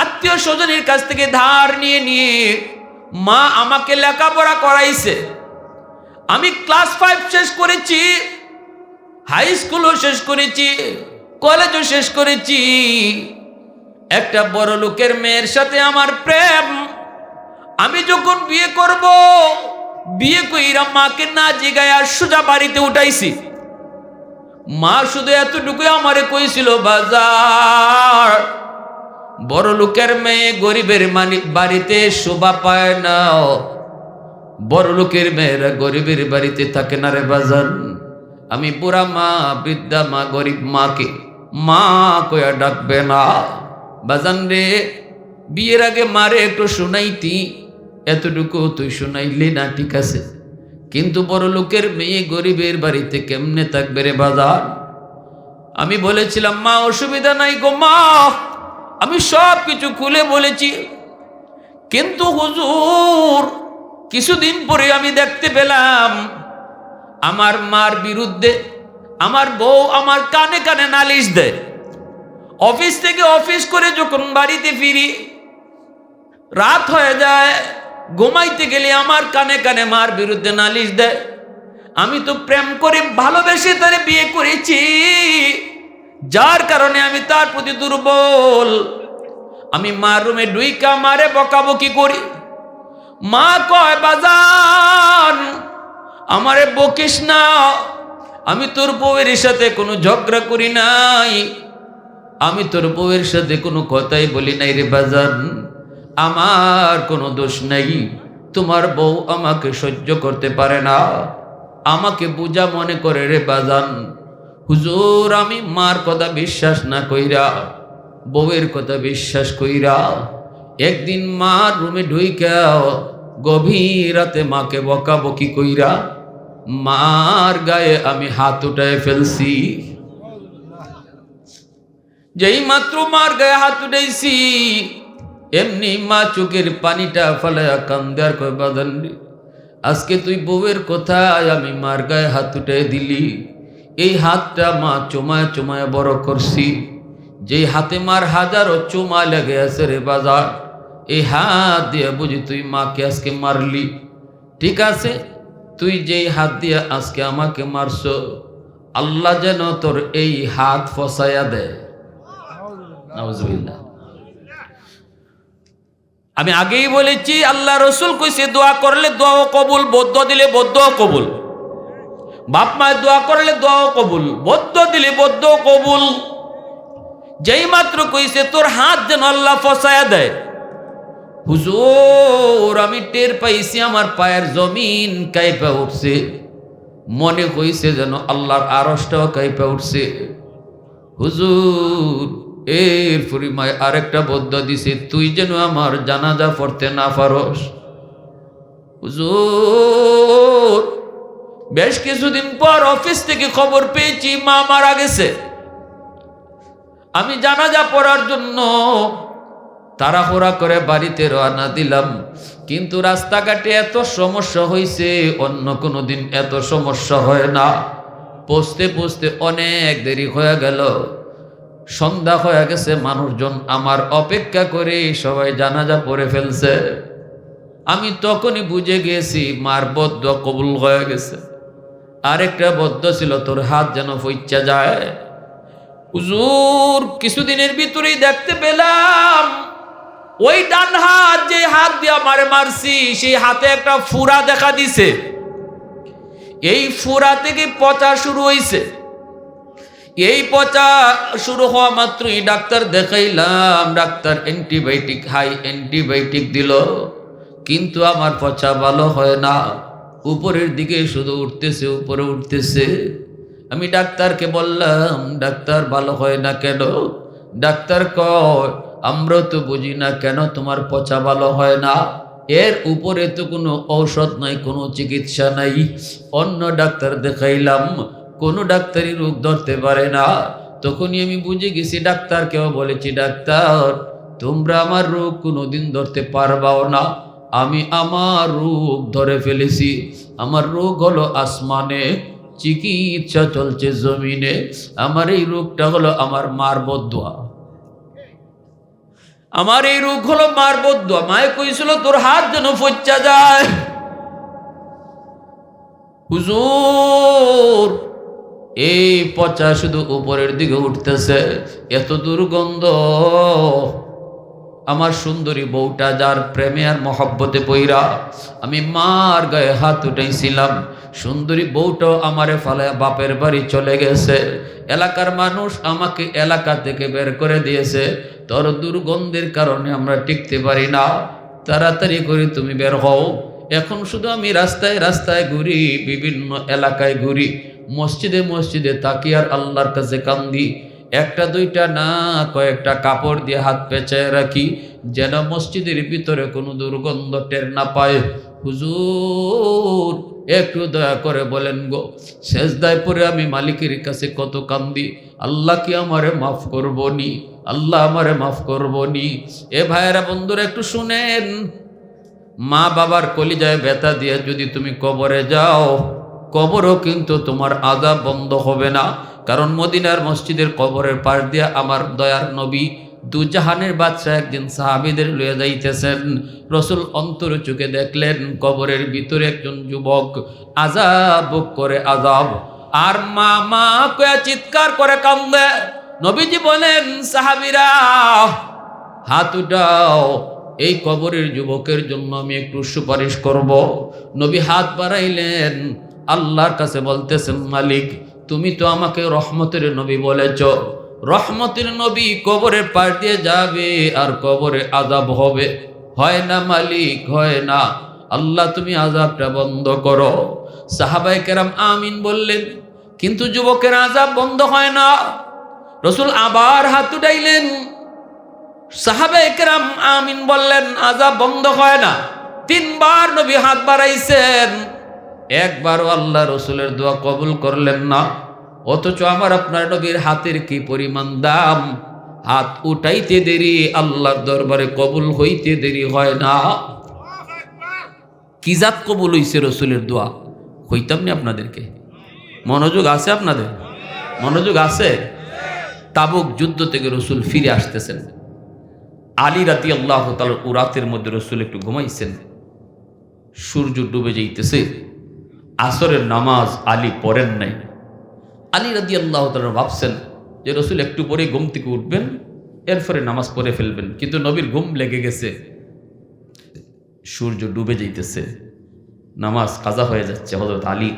আত্মীয় স্বজনের কাছ থেকে ধার নিয়ে নিয়ে মা আমাকে লেখাপড়া করাইছে। আমি ক্লাস 5 শেষ করেছি, হাই স্কুলও শেষ করেছি, কলেজও শেষ করেছি, একটা বড় লোকের মেয়ের সাথে আমার প্রেম। আমি যখন বিয়ে করব, বিয়ে কইরা মাকে না জিগায়া সোজা বাড়িতে উঠাইছি। মা শুধু এতটুকু আমারে কইছিল, বাজার বড় লোকের মেয়ে গরিবের বাড়িতে শোভা পায় না, বড় লোকের মেয়েরা গরিবের বাড়িতে থাকে না রে বাজান। আমি বুড়া মা, বৃদ্ধা মা, গরিব মাকে মা কয়া ডাকবে না বাজান রে। বিয়ের আগে মারে একটু শুনাইতি, এতটুকু তুই শুনাইলি না, ঠিক আছে, কিন্তু বড় লোকের মেয়ে গরিবের বাড়িতে কেমনে থাকবে রে বাজার? আমি বলেছিলাম, মা অসুবিধা নাই গো মা, আমি সব কিছু খুলে বলেছি। কিন্তু হুজুর, কিছুদিন পরে আমি দেখতে পেলাম আমার মার বিরুদ্ধে আমার বউ আমার কানে কানে নালিশ দেয়। অফিস থেকে অফিস করে যখন বাড়িতে ফিরি, রাত হয়ে যায়, ঘুমাইতে গেলে আমার কানে কানে মার বিরুদ্ধে নালিশ দেয়। আমি তো প্রেম করে ভালোবেসে তারে বিয়ে করেছি, যার কারণে আমি তার প্রতি দুর্বল। আমি মার রুমে ডুইকা মারে বকাবকি করি। মা কয়, বাজান আমারে বকিস না, আমি তোর বউয়ের সাথে কোনো ঝগড়া করি নাই, আমি তোর বউয়ের সাথে কোনো কথাই বলি নাই রে বাজান, আমার কোনো দোষ নাই। তোমার বউ আমাকে সহ্য করতে পারে না, আমাকে বুঝা মনে করে রে বাজান। হুজুর, আমি মার কথা বিশ্বাস না কইরা বউয়ের কথা বিশ্বাস কইরা একদিন মার রুমে ঢুইকা গভীর রাতে মাকে বকাবকি কইরা মার গায়ে আমি হাত উঠায় ফেলছি। যেই মাত্র মার গায়ে হাত উঠাইছি, এমনি মা চোখের পানিটা ফেলায়া কান্দে আর কয়, বাজান রে, আজকে তুই বউয়ের কথায় আমি মার গায়ে হাত উঠাই দিলি। এই হাতটা মা চুমায় চুমায় বড় করছি, যেই হাতে মার হাজারো চুমা লেগে আছে রে বাজার, এই হাত দিয়ে বুঝি তুই মাকে আজকে মারলি। ঠিক আছে, তুই যেই হাত দিয়ে আজকে আমাকে মারছ, আল্লাহ যেন তোর এই হাত ফসাইয়া দেয়। নাউজুবিল্লাহ। আমি আগেই বলেছি, আল্লাহ রসুল কইছে দোয়া করলে দোয়াও কবুল, বদ্ধ দিলে বদ্ধও কবুল। বাপ মায়ের দোয়া করলে দোয়াও কবুল, বদ্ধ দিলে বদ্ধ কবুল। যেই মাত্র কইছে তোর হাত যেন আল্লাহ ফসায়া দেয়, হুজুর আমি টের পাইছি আমার পায়ের জমিন কাইপা উঠছে, মনে কইছে যেন আল্লাহর আরশটাও কাইপা উঠছে। হুজুর এর পরিমায় আরেকটা বদ্ধ দিছে, তুই যেন আমার জানাজা পড়তে না পারস। হুজুর বেশ কিছুদিন পর অফিস থেকে খবর পেয়েছি মা মারা গেছে। আমি জানাজা পড়ার জন্য তাড়াহুড়া করে বাড়িতে রওনা দিলাম, কিন্তু রাস্তাঘাটে এত সমস্যা হয়েছে, অন্য কোনো দিন এত সমস্যা হয় না। পৌঁছতে পৌঁছতে অনেক দেরি হয়ে গেল, সন্ধ্যা হয়ে গেছে, মানুষজন আমার অপেক্ষা করে সবাই জানাজা পড়ে ফেলছে। আমি তখনই বুঝে গেছি মার বদ্ধ কবুল হয়ে গেছে। আরেকটা বদ্ধ ছিল, তোর হাত যেন ফইচ্ছা যায়। হুজুর কিছুদিনের ভিতরেই দেখতে পেলাম ওই ডান হাত, যে হাত দিয়ে মারে মারছি, সেই হাতে একটা ফুরা দেখা দিছে। এই ফুরা থেকে পচা শুরু হয়েছে। এই পচা শুরু হওয়া মাত্রই ডাক্তার দেখাইলাম, ডাক্তার অ্যান্টিবায়োটিক, হাই অ্যান্টিবায়োটিক দিল, কিন্তু আমার পচা ভালো হয় না, উপরের দিকে শুধু উঠতেছে, উপরে উঠতেছে। আমি ডাক্তারকে বললাম, ডাক্তার ভালো হয় না কেন? ডাক্তার কয়, আমরা তো বুঝি না কেন তোমার পচা ভালো হয় না, এর উপরে তো কোনো ঔষধ নাই, কোনো চিকিৎসা নাই। অন্য ডাক্তার দেখাইলাম, কোনো ডাক্তারই রোগ ধরতে পারে না। তখনই আমি বুঝে গেছি, ডাক্তারকেও বলেছি, ডাক্তার তোমরা আমার রোগ কোনোদিন ধরতে পারবাও না, আমি আমার রোগ ধরে ফেলেছি। আমার রোগ হলো আসমানে, চিকিৎসা চলছে জমিনে। আমার এই রোগটা হলো আমার মার বদদোয়া, আমার এই রোগ হলো মার বদদোয়া। মায়ে কইছিল তোর হাত যেন ফচ্চা যায়। হুজুর এই পচা শুধু উপরের দিকে উঠতেছে, এত দুর্গন্ধ। আমার সুন্দরী বউটা যার প্রেমে আর মহব্বতে পইরা আমি মার গায়ে হাত উঠাইছিলাম, সুন্দরী বউটাও আমারে ফালায় বাপের বাড়ি চলে গেছে। এলাকার মানুষ আমাকে এলাকা থেকে বের করে দিয়েছে, তোর দুর্গন্ধের কারণে আমরা টিকতে পারি না, তাড়াতাড়ি করে তুমি বের হও। এখন শুধু আমি রাস্তায় রাস্তায় ঘুরি, বিভিন্ন এলাকায় ঘুরি, মসজিদে মসজিদে তাকি আর আল্লাহর কাছে কান্দি। একটা দুইটা না, কয়েকটা কাপড় দিয়ে হাত পেঁচায় রাখি, যেন মসজিদের ভিতরে কোনো দুর্গন্ধ টের না পায়। হুজুর একটু দয়া করে বলেন গো, সেজদায় পরে আমি মালিকের কাছে কত কান্দি, আল্লাহ কি আমারে মাফ করবো নি, আল্লাহ আমারে মাফ করবো নি। এ ভাইয়েরা বন্ধুরা একটু শুনেন, মা বাবার কলিজায় ব্যথা দিয়ে যদি তুমি কবরে যাও, কবরও কিন্তু তোমার আযাব বন্ধ হবে না। কারণ মদিনার মসজিদের কবরের পাশ দিয়ে আমার দয়ার নবী দুজাহানের বাদশা একদিন সাহাবীদের লইয়া যাইতেছেন। রসুল অন্তর চোখে দেখলেন কবরের ভিতরে একজন যুবক আযাব করে আযাব, আর মা মা কয়া চিৎকার করে কান্দে। নবীজি বলেন, সাহাবীরা হাত উঠাও, এই কবরের যুবকের জন্য আমি একটু সুপারিশ করব। নবী হাত বাড়াইলেন, আল্লাহর কাছে বলতেছেন, মালিক তুমি তো আমাকে রহমতের নবী বলেছ, রহমতের নবী কবরের পাশ দিয়ে যাবে আর কবরে আযাব হবে, হয় না মালিক, হয় না, আল্লাহ তুমি আযাবটা বন্ধ করো। সাহাবায়ে কেরাম আমিন বললেন, কিন্তু যুবকের আযাব বন্ধ হয় না। রসুল আবার হাত উঠাইলেন, সাহাবায়ে কেরাম আমিন বললেন, আযাব বন্ধ হয় না। তিনবার নবী হাত বাড়াইছেন, একবারও আল্লাহ রসুলের দোয়া কবুল করলেন না। অথচ আমার আপনার নবীর হাতের কি পরিমাণ দাম, হাত উঠাইতে দেরি আল্লাহর দরবারে কবুল হইতে দেরি হয় না। কি জাত কবুল হইছে রসুলের দোয়া, হইতাম নি আপনাদেরকে? মনোযোগ আছে আপনাদের? মনোযোগ আছে? তাবুক যুদ্ধ থেকে রসুল ফিরে আসতেছেন, আলী রাদিয়াল্লাহু তাআলা রাতের মধ্যে রসুল একটু ঘুমাইছেন, সূর্য ডুবে যাইতেছে, আসরের নামাজ আলী পড়েন নাই। আলী রাদিয়াল্লাহু তাআলা ভাবছেন যে রসুল একটু পরে ঘুম থেকে উঠবেন, এরপরে নামাজ পড়ে ফেলবেন, কিন্তু নবীর ঘুম লেগে গেছে, সূর্য ডুবে যাইতেছে, নামাজ কাজা হয়ে যাচ্ছে। হযরত আলী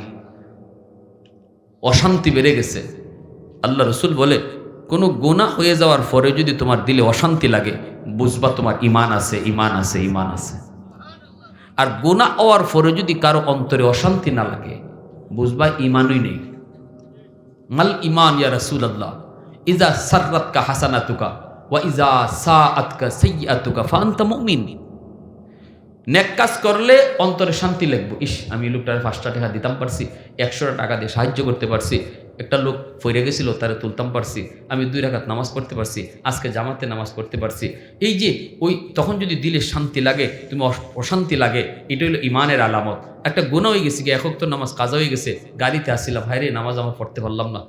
অশান্তি বেড়ে গেছে। আল্লাহ রসুল বলে, কোনো গুনাহ হয়ে যাওয়ার পরে যদি তোমার দিলে অশান্তি লাগে, বুঝবা তোমার ঈমান আছে, ঈমান আছে, ঈমান আছে। আর গুনাহ হওয়ার পরে যদি কারো অন্তরে অশান্তি না লাগে, বুঝবা ঈমানই নেই। মাল ঈমান ইয়া রাসূলুল্লাহ, ইজা সাররাতকা হাসানাতুকা ওয়া ইজা সাআতকা সাইয়্যাতুকা ফাআনতা মুমিন। নেক কাজ করলে অন্তরে শান্তি লাগবে, ইস আমি লোকটারে 5টা টাকা দিতাম পারছি, 100 টাকা দিয়ে সাহায্য করতে পারছি, একটা লোক ফইরে গেছিল তারে তুলতাম পারছি, আমি 2 রাকাত নামাজ পড়তে পারছি, আজকে জামাতে নামাজ পড়তে পারছি। এই যে ওই তখন যদি দিলে শান্তি লাগে, তুমি অশান্তি লাগে, এটা হলো ইমানের আলামত। একটা গুনাহ হয়ে গেছে, এক ওয়াক্ত নামাজ কাজা হয়ে গেছে, গাড়িতে আসছিলাম, ভাই রে নামাজ আমার পড়তে পারলাম না,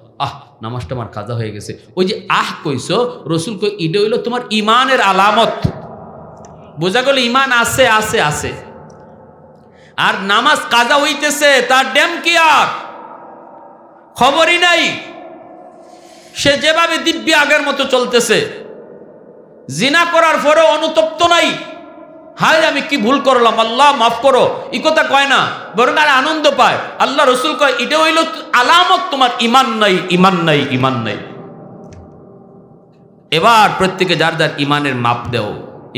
নামাজটা আমার কাজা হয়ে গেছে। ওই যে কইছো, রসুল কই এটা হইলো তোমার ইমানের আলামত। বোঝা গেল ইমান আছে, আছে, আছে। আর নামাজ কাজা হইতেছে, তার ড্যাম কি আর খবরই নাই, সে যেভাবে দিব্যি আগের মতো চলতেছে, জিনা করার পরেও অনুতপ্ত নাই, হায় আমি কি ভুল করলাম, আল্লাহ মাফ করো, এই কথা কয় না, বরং আর আনন্দ পায়। আল্লাহ রসুল কয় এটা হইল আলামত তোমার ঈমান নাই, ঈমান নাই, ঈমান নাই। এবার প্রত্যেকে যার যার ঈমানের মাপ দেও,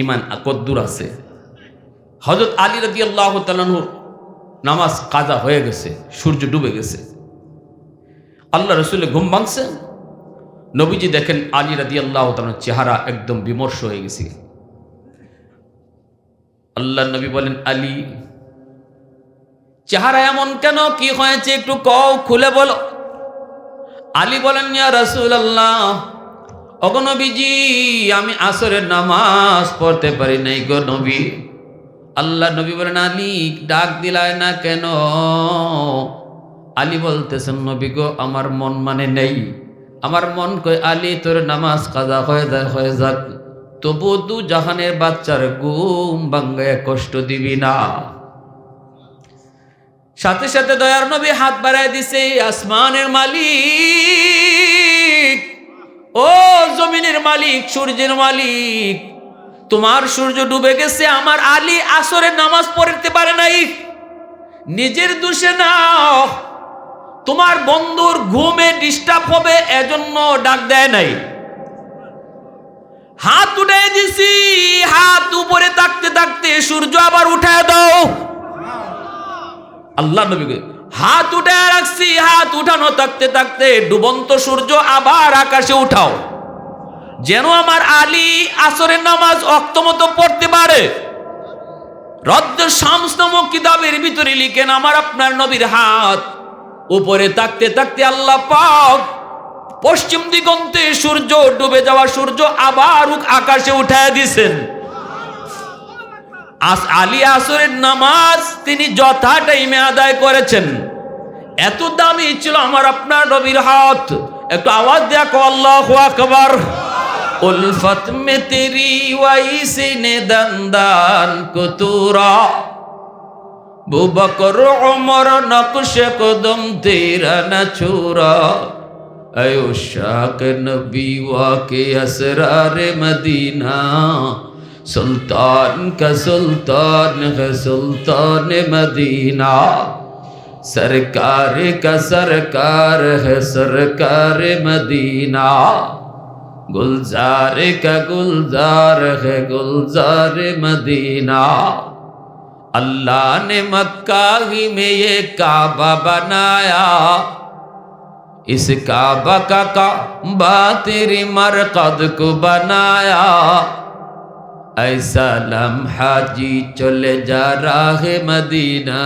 ঈমান কদ্দুর আছে। হযরত আলী রাদিয়াল্লাহু তাআলা আনহু নামাজ কাজা হয়ে গেছে, সূর্য ডুবে গেছে, আল্লাহ রসুলের ঘুম ভাঙছে। নবীজি দেখেন আলী রাদিয়াল্লাহু তাআলার চেহারা একদম বিমর্ষ হয়ে গেছে। আল্লাহ নবী বলেন, আলী চেহারা এমন কেন, কি হয়েছে একটু কও, খুলে বলো। আলী বলেন, ইয়া রাসূলুল্লাহ, ওগো নবীজি আমি আসরের নামাজ পড়তে পারি নাই গো নবী। আল্লাহ নবী বলেন, আলী ডাক দিলায় না কেন? আলী বলতেছেন, নবী গো আমার মন মানে নেই, আমার মন কই আলী তোর নামাজ কাজা হয়ে যাক, তবু 2 জাহানের বাচ্চার ঘুম ভাঙ্গায় কষ্ট দিবি না। সাথে সাথে দয়ার নবী হাত বাড়ায় দিছে, আসমানের মালিক, ও জমিনের মালিক, সূর্যের মালিক, তোমার সূর্য ডুবে গেছে, আমার আলী আসরের নামাজ পড়তে পারে নাই, নিজের দোষে না, তোমার বন্ধুর ঘুমে ডিস্টার্ব হবে এজন্য ডাক দেয় নাই। হাত উঠায় দিছি, হাত উপরে তাকতে তাকতে সূর্য আবার উঠায় দাও। আল্লাহ নবী হাত উঠায় রাখছি, হাত উঠানো থাকতে থাকতে ডুবন্ত সূর্য আবার আকাশে উঠাও, যেন আমার আলী আসরের নামাজ অক্তমতো পড়তে পারে। রদ্দ শামস নামক কিতাবের ভিতরে লিখেন, আমার আপনার নবীর হাত উপরে থাকতে থাকতে আল্লাহ পাক পশ্চিম দিগন্তে সূর্য ডুবে যাওয়া সূর্য আবার আকাশে উঠায় দিছেন। আলী আসরের নামাজ তিনি যথা টাইমে আদায় করেছেন। এত দামি ছিল আমার আপনার নবীর হাত। একটু আওয়াজ দেখো, আল্লাহু আকবার। উলফত মে তেরি ওয়াইসে নে দন্দান কুতুরা, আবু বকর উমর নকশ কদম তেরা না ছুরা, আয়ো শাক নবী ওয়াকে আসরারে মদিনা, सुल्तान का सुल्तान है सुल्तान मदीना, सरकार का सरकार है सरकार मदीना, गुलजार का गुलजार है गुलजार मदीना। अल्लाह ने मक्का ही में ये काबा बनाया, इस काबा का काबा तेरी मरकद को बनाया, ऐसा लम्हा जी चले जा राहे मदीना,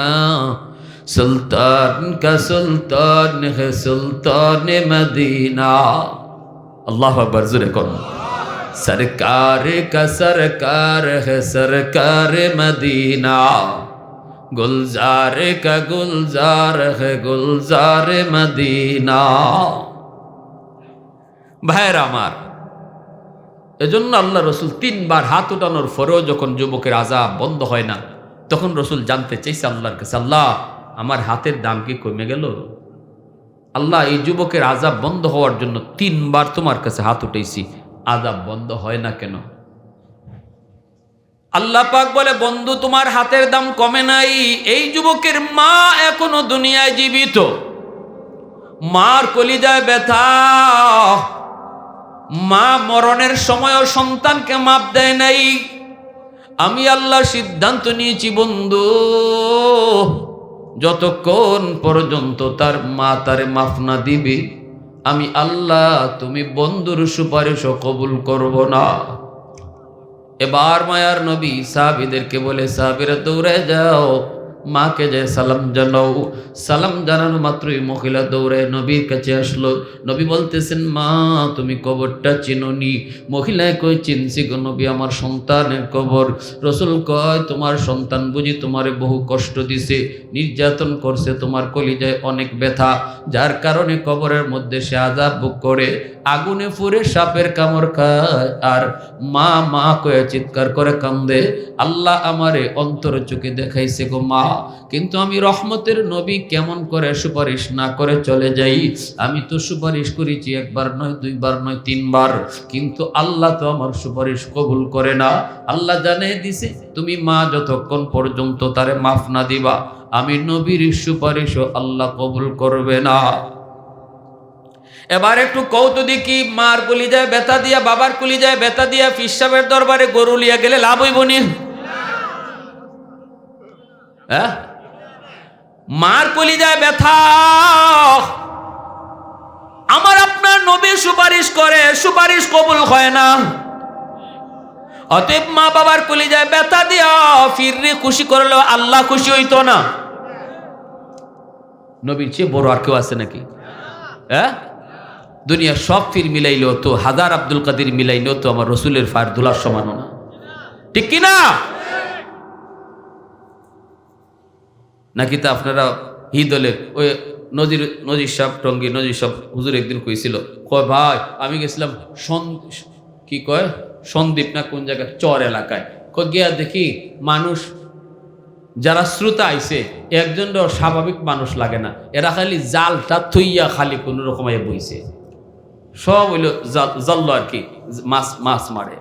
सुल्तान का सुल्तान है सुल्तान मदीना। अल्लाह अकबर, जोरे करो। सरकार का सरकार है सरकार मदीना, गुलजार का गुलजार है गुलजार मदीना। ভাইরা আমার, এজন্য আল্লাহ রসুল 3 বার হাত উঠানোর পরেও যখন যুবকের আযাব বন্ধ হয় না, তখন রসুল জানতে চাইছে আল্লাহর কাছে, আল্লাহ আমার হাতের দাম কি কমে গেল? আল্লাহ এই যুবকের আযাব বন্ধ হওয়ার জন্য 3 বার তোমার কাছে হাত উঠাইছি, আযাব বন্ধ হয় না কেন? আল্লাহ পাক বলে, বন্ধু তোমার হাতের দাম কমে নাই। এই যুবকের মা এখনো দুনিয়ায় জীবিত, মার কলিজায় ব্যথা, মা মরণের সময়ও সন্তানকে মাপ দেয় নাই। আমি আল্লাহ সিদ্ধান্ত নিয়েছি বন্ধু, যতক্ষণ পর্যন্ত তার মা তারে মাফ না দিবে, আমি আল্লাহ তুমি বন্ধুর সুপারিশও কবুল করব না। এবার মায়ার নবী সাহাবীদেরকে বলে, সাহাবীরা দৌড়ে যাও, মাকে যায় সালাম জানাও। সালাম জানানো মাত্রই মহিলা দৌড়ে নবীর কাছে আসলো। নবী বলতেছেন, মা তুমি কবরটা চিনোনি? মহিলায় কই, চিনছি গো নবী, আমার সন্তানের কবর। রসুল কয়, তোমার সন্তান বুঝি তোমারে বহু কষ্ট দিছে, নির্যাতন করছে, তোমার কলিজায় অনেক ব্যথা, যার কারণে কবরের মধ্যে সে আযাব ভোগ করে, আগুনে পুড়ে সাপের কামড় খায়, আর মা মা কয়ে চিৎকার করে কান্দে। আল্লাহ আমারে অন্তর চোখে দেখাইছে গো মা, কিন্তু আমি রহমতের নবী, কেমন করে সুপারিশ না করে চলে যাই? আমি তো সুপারিশ করেছি 1 বার নয় 2 বার নয় 3 বার, কিন্তু আল্লাহ তো আমার সুপারিশ কবুল করে না। আল্লাহ জানিয়ে দিছে, তুমি মা যতক্ষণ পর্যন্ত তারে মাফ না দিবা, আমি নবীর সুপারিশও আল্লাহ কবুল করবে না। এবার একটু কৌতো দেখি, মার কলিজায় ব্যথা দিয়া, বাবার কলিজায় ব্যথা দিয়া পীর সাহেবের দরবারে গরু লিয়া গেলে লাভ হইব নি? হ্যাঁ, মার কলিজায় ব্যথা, আমার আপনার নবী সুপারিশ করে, সুপারিশ কবুল হয় না। অতএব মা বাবার কলিজায় ব্যথা দিয়া ফিররে খুশি করলেও আল্লাহ খুশি হইতো না। নবীর চেয়ে বড় আর কেউ আছে নাকি? হ্যাঁ, দুনিয়ার সব ফির মিলাইলেও তো, হাজার আব্দুল কাদের মিলাইলেও তো আমার রসুলের ফার দুলার সমান না, ঠিক কিনা? নাকি তা আপনারা হিদলে ওই নজির সাহেব, টঙ্গী নজির সাহেব হুজুর একদিন কইছিল, কয় ভাই আমি গেছিলাম কি কয় সন্দীপ না কোন জায়গায় চর এলাকায়, কয় গিয়া দেখি মানুষ যারা শ্রোতা আইছে একজনও স্বাভাবিক মানুষ লাগে না, এরা খালি জালটা থইয়া খালি কোনো রকম বইছে, সব হইল জাল্ল আর কি, মাছ মাছ মারে।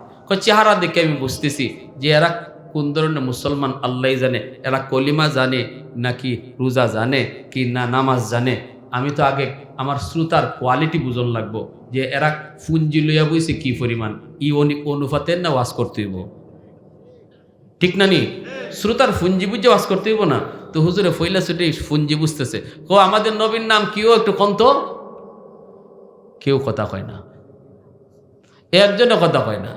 চেহারা দেখে আমি বুঝতেছি যে এরা কোন ধরনের মুসলমান আল্লাহ জানে, এরা কলিমা জানে নাকি রোজা জানে কি না নামাজ জানে। আমি তো আগে আমার শ্রোতার কোয়ালিটি বুঝন লাগবো যে এরা ফুঞ্জি লইয়া বইছে কি পরিমাণ, ই অনুপাতের না ওয়াজ করতে হইব, ঠিক না নি? শ্রোতার ফুঞ্জি বুঝে ওয়াজ করতে হইব না। তো হুজুরে ফইলা ছুটে ফুঞ্জি বুঝতেছে, আমাদের নবীর নাম কিও একটু কন্ত, কেউ কথা কয় না, একজনে কথা কয় না।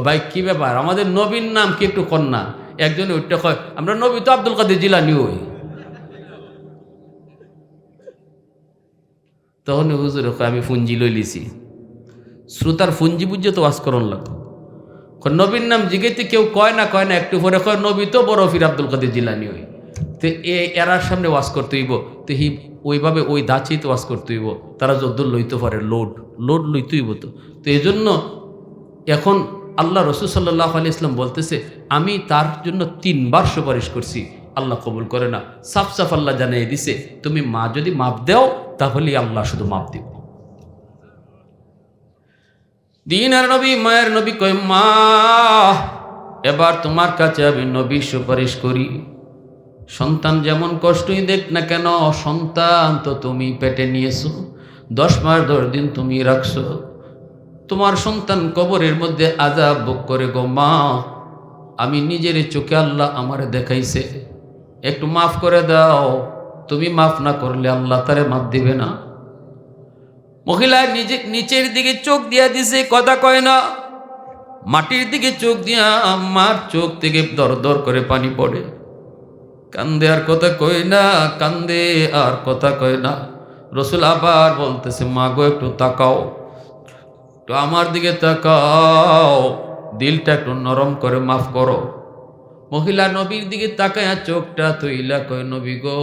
ভাই কি ব্যাপার, আমাদের নবীর নাম কি একটু কন্যা? একজনে উঠতে কয় আমরা নবী তো আব্দুল কাদের জিলানী হই। তখন হুজুরে কয় আমি ফুঞ্জি লই লিছি। শ্রোতার ফুঞ্জি বুঝে তো ওয়াজ করন লাগবে। নবীর নাম জিগাইতে কেউ কয় না একটু পরে কয় নবী তো বড় ফির আব্দুল কাদের জিলানী হই। তো এরার সামনে ওয়াজ করতে হইব, তো ওইভাবে ওই দাঁচেই তো ওয়াজ করতে হইব, তারা যদ্দূর লইতে পারে লোড লইতে হইব। তো এই জন্য এখন আল্লাহ রসুল সাল্লাল্লাহু আলাইহি ওয়াসাল্লাম বলতেছে আমি তার জন্য 3 বার সুপারিশ করছি, আল্লাহ কবুল করে না। সাফ সাফ আল্লাহ জানিয়ে দিছে তুমি মা যদি মাপ দেও তাহলে আল্লাহ শুধু মাপ দিব। দিনের নবী মায়ের নবী কয় মা এবার তোমার কাছে আমি নবী সুপারিশ করি, সন্তান যেমন কষ্টই দেখ না কেন, সন্তান তো তুমি পেটে নিয়েছো, 10 মাস 10 দিন তুমি রাখছো, তোমার সন্তান কবরের মধ্যে আযাব ভোগ করে গো মা, আমি নিজের চোখে আল্লাহ আমারে দেখাইছে, একটু মাফ করে দাও, তুমি মাফ না করলে আল্লাহ তারে মাফ দিবে না। মহিলা নিচের দিকে চোখ দিয়া দিছে, কথা কয় না, মাটির দিকে চোখ দিয়া আমার চোখ থেকে দর দর করে পানি পড়ে, কান্দে আর কথা কয় না, কান্দে আর কথা কয় না। রসুল আবার বলতেছে মা গো একটু তাকাও, তো আমার দিকে তাকাও, দিলটা একটু নরম করে মাফ করো। মহিলা নবীর দিকে তাকায়া চোখটা তৈলা কয় নবী গো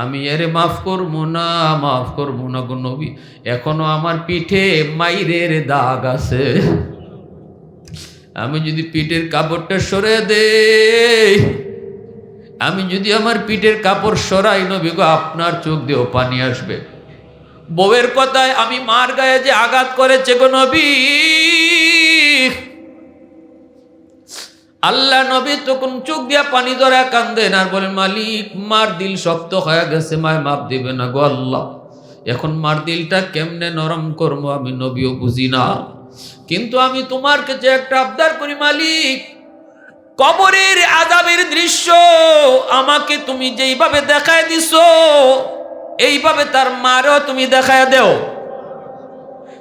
আমি এরে মাফ করবো না গো নবী, এখনো আমার পিঠে মাইরের দাগ আছে, আমি যদি পিঠের কাপড়টা সরে দেই, আমি যদি আমার পিঠের কাপড় সরাই নবী গো আপনার চোখ দিয়েও পানি আসবে। বউয়ের কথায় আমি মার গায়ে যে আঘাত করেছে গো নবী, আল্লাহ নবী তখন চোখ দিয়া পানি ধরে কান্দেন আর বলেন মালিক মার দিল শক্ত হয়ে গেছে, মায় মাপ দিবে না গো আল্লাহ, এখন মার দিলটা কেমনে নরম করবো আমি নবীও বুঝি না, কিন্তু আমি তোমার কাছে একটা আবদার করি মালিক, কবরের আযাবের দৃশ্য আমাকে তুমি যেইভাবে দেখায় দিছো এইভাবে তার মারও তুমি দেখায় দেও,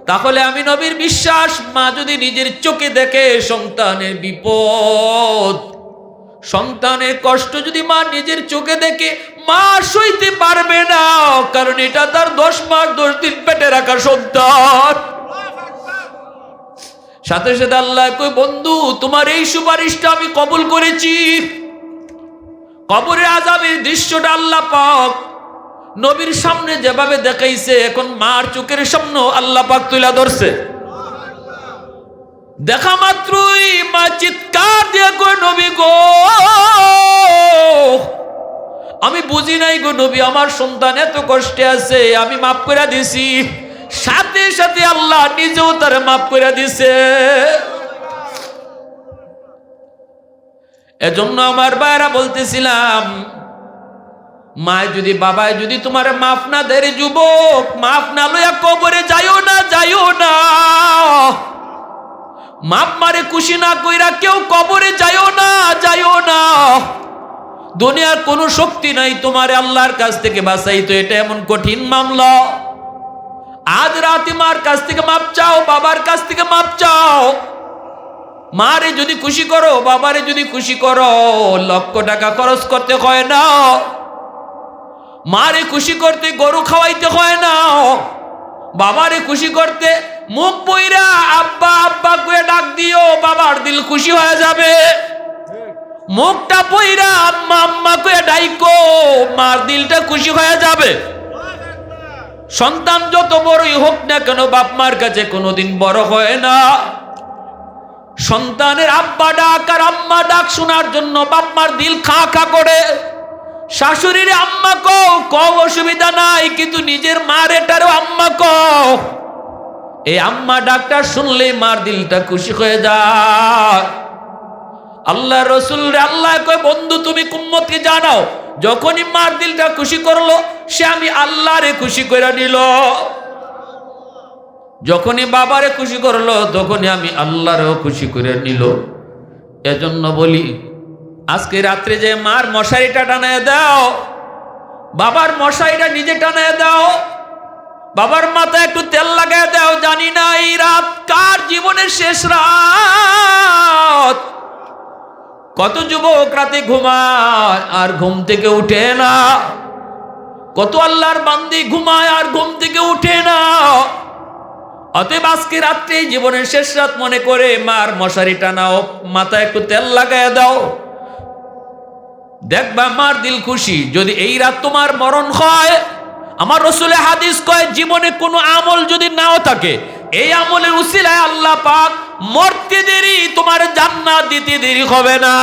তাহলে আমি নবীর বিশ্বাস মা যদি নিজের চোখে দেখে সন্তানের বিপদ, সন্তানের কষ্ট যদি মা নিজের চোখে দেখে মা সইতে পারবে না, কারণ এটা তার 10 মাস 10 দিন পেটে রাখা সন্তান। সাথে সাথে আল্লাহ কই বন্ধু তোমার এই সুপারিশটা আমি কবুল করেছি। কবরের আযাবের দৃশ্যটা আল্লাহ পাক নবীর সামনে যেভাবে দেখাইছে, এখন মার চোখের সামনে আল্লাহ পাক তুলে ধরছে। দেখা মাত্রই মা চিৎকার দিয়ে কই নবী গো আমি বুঝি নাই গো নবী, আমার সন্তান এত কষ্টে আছে, আমি মাফ করে দিছি। সাথে সাথে আল্লাহ নিজেও তার মাফ করে দিছে। এজন্য আমার ভাইরা বলতেছিলাম মায় যদি বাবায় যদি তোমার মাফ না দেয় যুবক, মাফ না লইয়া কবরে যাইও না, মাপ মারে খুশি না কইরা কেউ কবরে যাইও না। দুনিয়ার কোনো শক্তি নাই তোমার আল্লাহর কাছ থেকে বাঁচাইতো, এটা এমন কঠিন মামলা। আজ রাতে মার কাছ থেকে মাপ চাও, বাবার কাছ থেকে মাপ চাও। মারে যদি খুশি করো, বাবারে যদি খুশি করো, লক্ষ টাকা খরচ করতে হয় না। মারে খুশি করতে গরু খাওয়াইতে হয় না। বাবারে খুশি করতে মুখ বইরা আব্বা আব্বা করে ডাক দিও, বাবার দিল খুশি হয়ে যাবে। মুখটা বইরা আম্মা আম্মা করে ডাইকো, মার দিলটা খুশি হয়ে যাবে। সন্তান যত বড়ই হোক না কেন বাপ মার কাছে কোনোদিন বড় হয় না। সন্তানের আব্বা ডাক আর আম্মা ডাক শোনার জন্য বাপমার দিল খা খা করে। শাশুড়ির আম্মা কও, কও অসুবিধা নাই, কিন্তু নিজের মার এটারও আম্মা কও। এই আম্মা ডাকটা শুনলে মার দিলটা খুশি হয়ে যায়। আল্লাহ রসুল আল্লাহ কয়, বন্ধু তুমি উম্মতকে জানাও, যখনই মার দিলটা খুশি করলো সে আমি আল্লাহরে খুশি করে নিল। যখনই বাবারে খুশি করলো তখনই আমি আল্লাহরেও খুশি করে নিল। এজন্য বলি, আজকে রাত্রে যে মার মশারিটা টানায় দাও, বাবার মশারিটা নিজে টানায় দাও, বাবার মাথায় একটু তেল লাগায় দাও। জানি না এই রাত কার জীবনের শেষ রাত। কত যুবক রাতে ঘুমায় আর ঘুম থেকে উঠে না, কত আল্লাহর বান্দি ঘুমায় আর ঘুম থেকে উঠে না। অতএব আজকে রাত্রে জীবনের শেষ রাত মনে করে মার মশারি টানাও, মাথায় একটু তেল লাগায় দাও, দেখবা মার দিল খুশি। যদি এই রাত তোমার মরণ হয়, আমার রসুলের হাদিস কয়, জীবনে কোনো আমল যদি নাও থাকে, এই আমলের উসিলায় আল্লাহ পাক মরতে দেরি তোমার জান্নাত দিতে দেরি হবে না।